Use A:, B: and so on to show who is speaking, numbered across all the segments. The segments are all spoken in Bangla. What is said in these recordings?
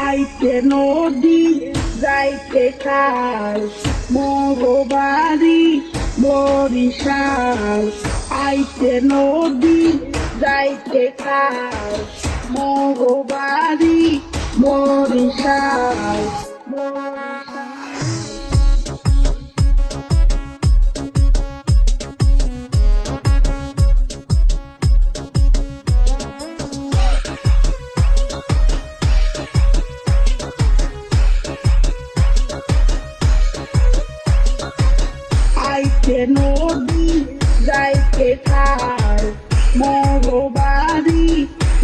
A: আইতে নদী যাইতে খাল মগবাড়ি বরিশাল আইতে নদী যাইতে খাল মগবাড়ি বরিশাল আইতে নদী যাইতে খাল মগবাড়ি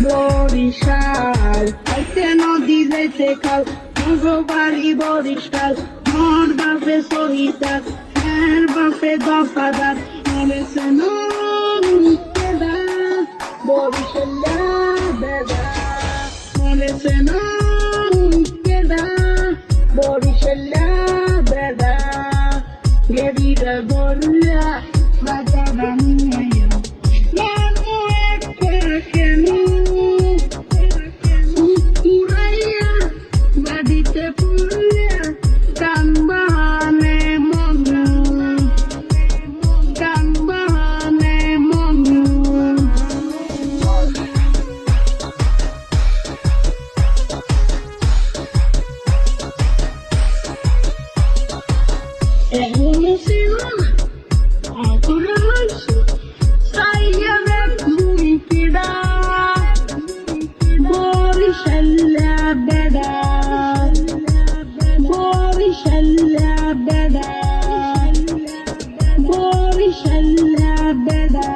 A: বরিশাল আইতে নদী যাইতে খাল মগবাড়ি বরিশাল মোর বাপে সহিতা এর বাপে দফাদার মরেছে নুকেদা বরিশাল্লা বেদা মরেছে নুকেদা বরিশাল্লা বেদা Gerida gorilla, bagada minha. Mano é pequeno, uraya, badite pulia, kambane monu, kambane monu. Beda